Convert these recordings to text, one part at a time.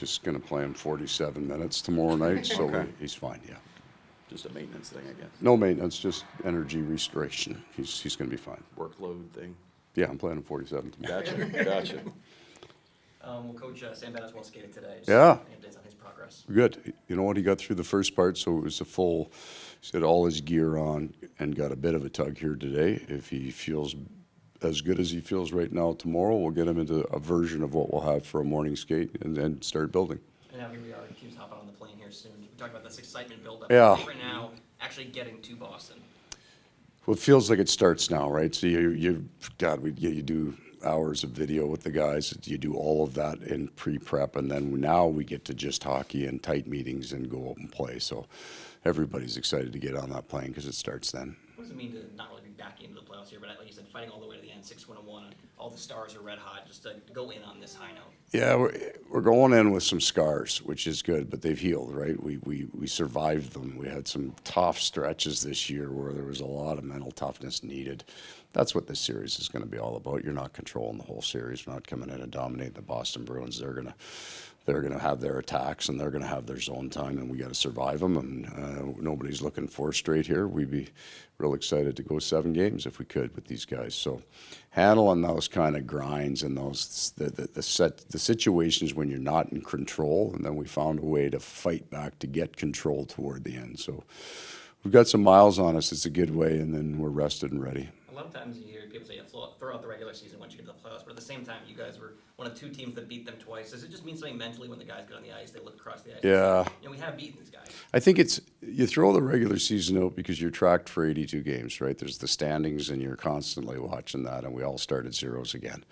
Just going to play him 47 minutes tomorrow night, so Okay. he's fine, yeah. Just a maintenance thing, I guess. No maintenance, just energy restoration. He's going to be fine. Workload thing. Yeah, I'm playing him 47 tomorrow. Gotcha. Well, Coach, Sam Bennett well skated today. Just Yeah. any updates on his progress? Good. You know what? He got through the first part, so it was a full. He had all his gear on and got a bit of a tug here today. If he feels as good as he feels right now tomorrow, we'll get him into a version of what we'll have for a morning skate and then start building. And now here we are. Team's hopping on the plane here soon. We talked about this excitement buildup. Yeah. Right now, actually getting to Boston. Well, it feels like it starts now, right? So you do hours of video with the guys. You do all of that in pre-prep, and then now we get to just hockey and tight meetings and go out and play. So everybody's excited to get on that plane because it starts then. What does it mean to not really be back into the playoffs here, but like you said, fighting all the way to the end, 6-1-1, and all the stars are red hot, just to go in on this high note? Yeah, we're going in with some scars, which is good, but they've healed, right? We survived them. We had some tough stretches this year where there was a lot of mental toughness needed. That's what this series is going to be all about. You're not controlling the whole series. We're not coming in and dominating the Boston Bruins. They're gonna have their attacks and they're gonna have their zone time, and we got to survive them. And nobody's looking for straight here. We'd be real excited to go 7 games if we could with these guys. So handling those kind of grinds and those the situations when you're not in control, and then we found a way to fight back to get control toward the end. So we've got some miles on us. It's a good way, and then we're rested and ready. A lot of times you hear people say throw out the regular season once you get to the playoffs, but at the same time, you guys were one of 2 teams that beat them twice. Does it just mean something mentally when the guys get on the ice, they look across the ice? Yeah. We have beaten these guys. I think you throw the regular season out because you're tracked for 82 games, right? There's the standings, and you're constantly watching that, and we all start at zeros again.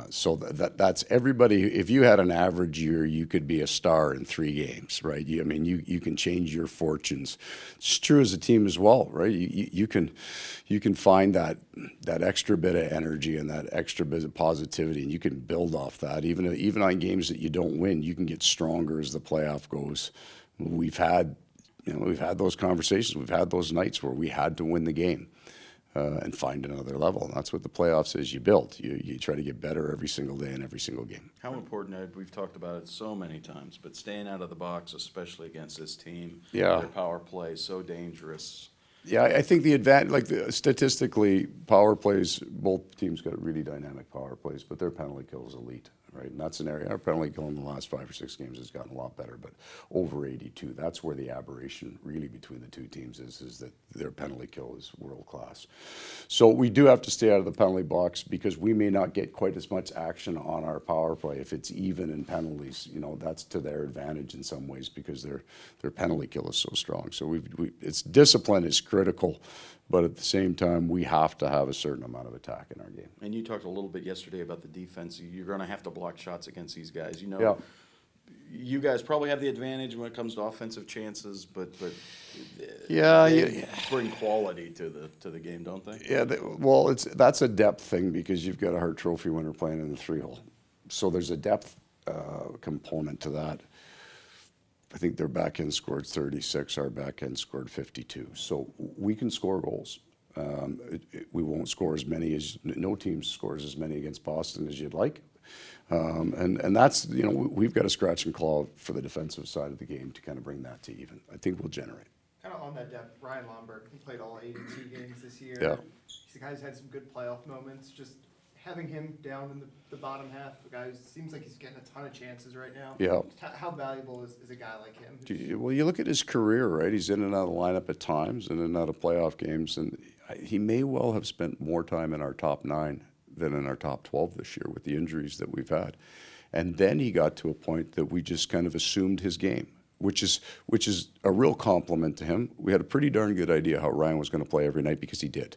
So that's everybody. If you had an average year, you could be a star in 3 games, right? You can change your fortunes. It's true as a team as well, right? You can find that extra bit of energy and that extra bit of positivity, and you can build off that. Even on games that you don't win, you can get stronger as the playoff goes. We've had those conversations. We've had those nights where we had to win the game. And find another level. And that's what the playoffs is. You build. You try to get better every single day and every single game. How important, Ed, we've talked about it so many times, but staying out of the box, especially against this team. Yeah. Their power play, so dangerous. Yeah, I think the advantage, statistically, power plays, both teams got really dynamic power plays, but their penalty kill is elite, right? And that's an area, our penalty kill in the last 5 or 6 games has gotten a lot better, but over 82, that's where the aberration really between the 2 teams is that their penalty kill is world class. So we do have to stay out of the penalty box because we may not get quite as much action on our power play. If it's even in penalties, that's to their advantage in some ways because their penalty kill is so strong. So it's discipline is critical, but at the same time, we have to have a certain amount of attack in our game. And you talked a little bit yesterday about the defense. You're going to have to block shots against these guys. Yeah. You guys probably have the advantage when it comes to offensive chances, but Yeah, they bring quality to the game, don't they? Yeah, that's a depth thing because you've got a Hart Trophy winner playing in the 3-hole. So there's a depth component to that. I think their back end scored 36, our back end scored 52. So we can score goals. We won't score as many no team scores as many against Boston as you'd like. And that's, we've got to scratch and claw for the defensive side of the game to kind of bring that to even. I think we'll generate. Kind of on that depth, Ryan Lomberg, he played all 82 games this year. Yeah. The guy's had some good playoff moments. Just having him down in the bottom half, the guy seems like he's getting a ton of chances right now. Yeah. How valuable is a guy like him? Well, you look at his career, right? He's in and out of the lineup at times, in and out of playoff games, and he may well have spent more time in our top 9 than in our top 12 this year with the injuries that we've had. And then he got to a point that we just kind of assumed his game, which is a real compliment to him. We had a pretty darn good idea how Ryan was going to play every night because he did.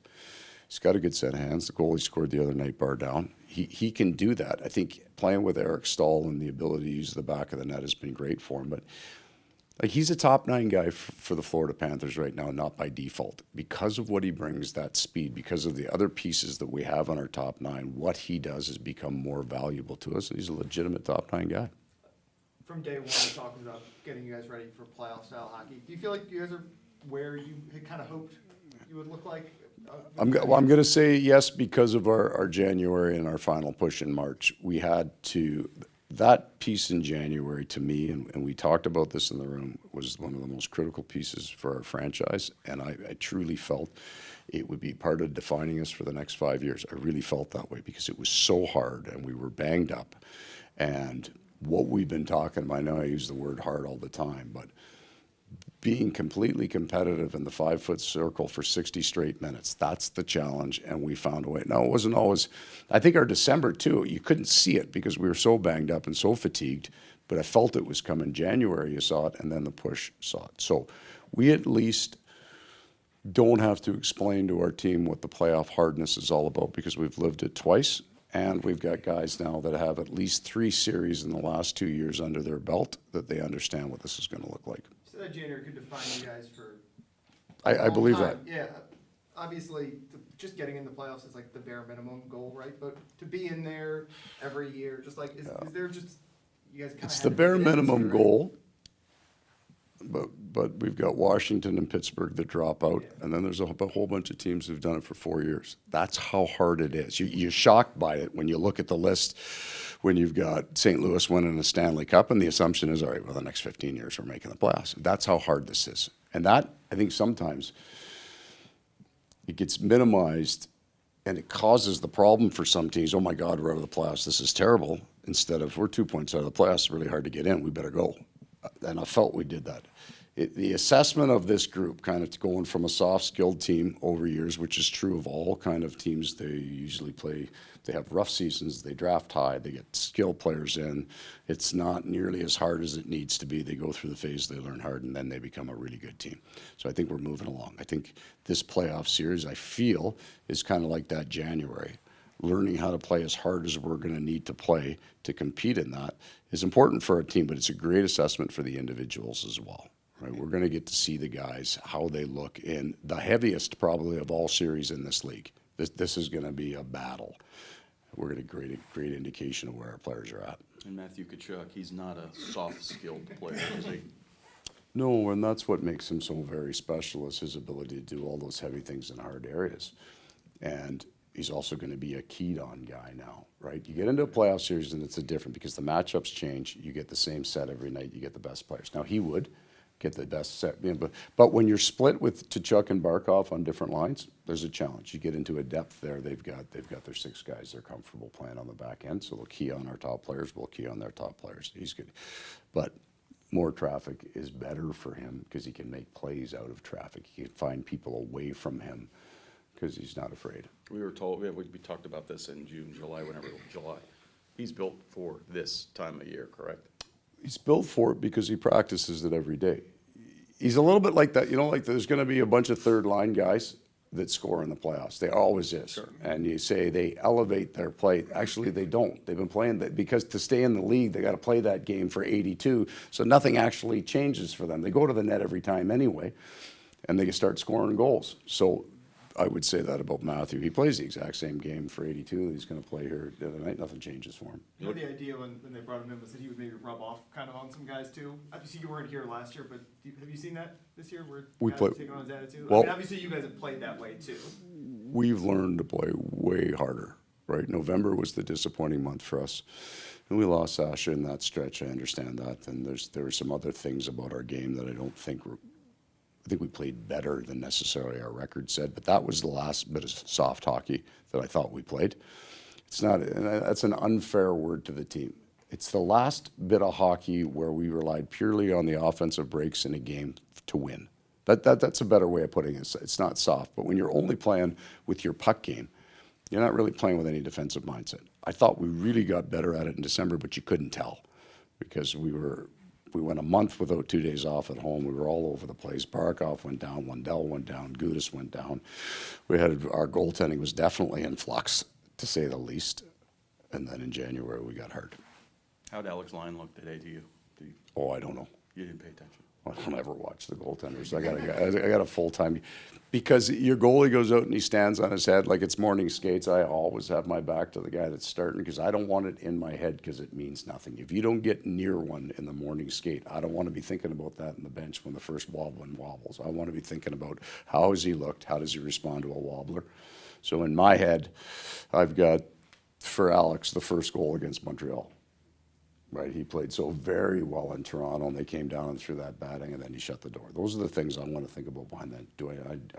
He's got a good set of hands. The goal he scored the other night, bar down. He can do that. I think playing with Eric Stahl and the ability to use the back of the net has been great for him. But he's a top 9 guy for the Florida Panthers right now, not by default. Because of what he brings, that speed, because of the other pieces that we have on our top 9, what he does has become more valuable to us. And he's a legitimate top 9 guy. From day one, we're talking about getting you guys ready for playoff-style hockey. Do you feel like you guys are where you had kind of hoped you would look like? I'm going to say yes because of our January and our final push in March. We had to. that piece in January to me, and we talked about this in the room, was one of the most critical pieces for our franchise. And I truly felt it would be part of defining us for the next 5 years. I really felt that way because it was so hard and we were banged up. And what we've been talking about, I know I use the word hard all the time, but being completely competitive in the 5-foot circle for 60 straight minutes, that's the challenge, and we found a way. Now, it wasn't always, I think our December too, you couldn't see it because we were so banged up and so fatigued, but I felt it was coming. January, you saw it, and then the push saw it. So we at least don't have to explain to our team what the playoff hardness is all about because we've lived it twice, and we've got guys now that have at least 3 series in the last 2 years under their belt that they understand what this is going to look like. So that January could define you guys for I believe that. Yeah, obviously, just getting in the playoffs is like the bare minimum goal, right? But to be in there every year, just like, is there just, you guys kind of It's the bare minimum goal, but we've got Washington and Pittsburgh that drop out, and then there's a whole bunch of teams who've done it for 4 years. That's how hard it is. You're shocked by it when you look at the list when you've got St. Louis winning the Stanley Cup, and the assumption is, all right, well, the next 15 years we're making the playoffs. That's how hard this is. And that, I think sometimes it gets minimized and it causes the problem for some teams. Oh my God, we're out of the playoffs. This is terrible. Instead of, we're 2 points out of the playoffs, it's really hard to get in. We better go. And I felt we did that. The assessment of this group, kind of going from a soft, skilled team over years, which is true of all kind of teams. They usually play, they have rough seasons, they draft high, they get skilled players in. It's not nearly as hard as it needs to be. They go through the phase, they learn hard, and then they become a really good team. So I think we're moving along. I think this playoff series, I feel, is kind of like that January. Learning how to play as hard as we're going to need to play to compete in that is important for our team, but it's a great assessment for the individuals as well. Right? We're going to get to see the guys, how they look in the heaviest probably of all series in this league. This is going to be a battle. We're going to get a great indication of where our players are at. And Matthew Tkachuk, he's not a soft-skilled player, is he? No, and that's what makes him so very special is his ability to do all those heavy things in hard areas. And he's also going to be a keyed-on guy now, right? You get into a playoff series and it's a different because the matchups change. You get the same set every night. You get the best players. Now, he would get the best set. You know, but when you're split with Tkachuk and Barkov on different lines, there's a challenge. You get into a depth there. They've got their 6 guys they're comfortable playing on the back end, so they'll key on our top players. We'll key on their top players. He's good. But more traffic is better for him because he can make plays out of traffic. He can find people away from him because he's not afraid. We were told, we talked about this in June, July, whenever it was July. He's built for this time of year, correct? He's built for it because he practices it every day. He's a little bit like that, you know, like there's going to be a bunch of third-line guys that score in the playoffs. There always is. Sure. And you say they elevate their play. Actually, they don't. They've been playing that because to stay in the league, they got to play that game for 82. So nothing actually changes for them. They go to the net every time anyway, and they can start scoring goals. So I would say that about Matthew. He plays the exact same game for 82 that he's going to play here the other night. Nothing changes for him. You know, the idea when they brought him in was that he would maybe rub off kind of on some guys too. Obviously, you weren't here last year, but have you seen that this year where guys are taking on his attitude? Well, I mean, obviously, you guys have played that way too. We've learned to play way harder, right? November was the disappointing month for us. And we lost Sasha in that stretch. I understand that. And there were some other things about our game that I don't think were. I think we played better than necessarily our record said, but that was the last bit of soft hockey that I thought we played. It's not, and that's an unfair word to the team. It's the last bit of hockey where we relied purely on the offensive breaks in a game to win. That's a better way of putting it. It's not soft, but when you're only playing with your puck game, you're not really playing with any defensive mindset. I thought we really got better at it in December, but you couldn't tell because we went a month without 2 days off at home. We were all over the place. Barkov went down, Lundell went down, Gudis went down. Our goaltending was definitely in flux, to say the least. And then in January, we got hurt. How'd Alex Lyon look today to you? Oh, I don't know. You didn't pay attention? I don't ever watch the goaltenders. I got a full-time, because your goalie goes out and he stands on his head like it's morning skates. I always have my back to the guy that's starting because I don't want it in my head because it means nothing. If you don't get near one in the morning skate, I don't want to be thinking about that in the bench when the first wobbling wobbles. I want to be thinking about how has he looked, how does he respond to a wobbler. So in my head, I've got, for Alex, the first goal against Montreal. right? He played so very well in Toronto, and they came down and threw that batting, and then he shut the door. Those are the things I want to think about behind that.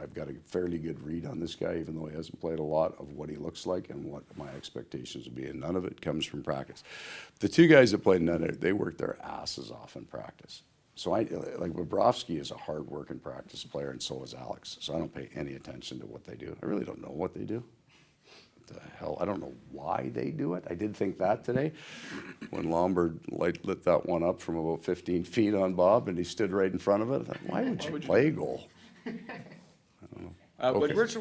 I've got a fairly good read on this guy, even though he hasn't played a lot, of what he looks like and what my expectations would be, and none of it comes from practice. The two guys that played in that, they worked their asses off in practice. So like Bobrovsky is a hard-working practice player, and so is Alex. So I don't pay any attention to what they do. I really don't know what they do. The hell, I don't know why they do it. I did think that today when Lombard lit that one up from about 15 feet on Bob, and he stood right in front of it. I thought, why would you play goal? I don't know. But Okay. Rich,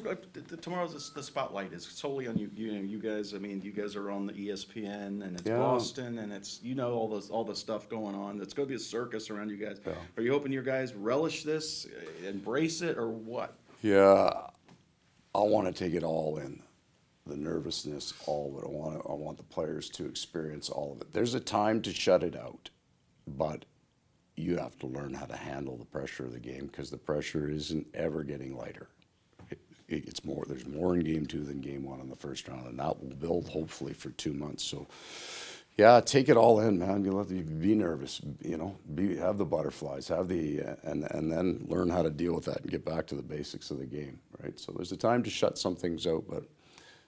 tomorrow's the spotlight is solely on you. You guys. I mean, you guys are on the ESPN, and it's Yeah. Boston, and it's all the stuff going on. It's going to be a circus around you guys. Yeah. Are you hoping your guys relish this, embrace it, or what? Yeah, I want to take it all in. The nervousness, all of it. I want the players to experience all of it. There's a time to shut it out, but you have to learn how to handle the pressure of the game, because the pressure isn't ever getting lighter. It's more. There's more in game 2 than game 1 in the first round, and that will build hopefully for 2 months. So, yeah, take it all in, man. You be nervous. Have the butterflies, and then learn how to deal with that and get back to the basics of the game. Right. So there's a time to shut some things out, but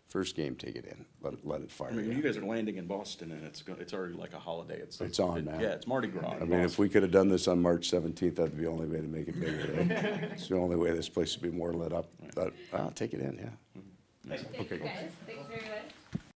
first game, take it in. Let it fire. I mean, again. you guys are landing in Boston, and it's already like a holiday. It's on, man. Yeah, it's Mardi Gras. I mean, if we could have done this on March 17th, that'd be the only way to make it bigger. Right? It's the only way this place would be more lit up. But I'll take it in, yeah. Thank you Okay. guys. Thanks very much.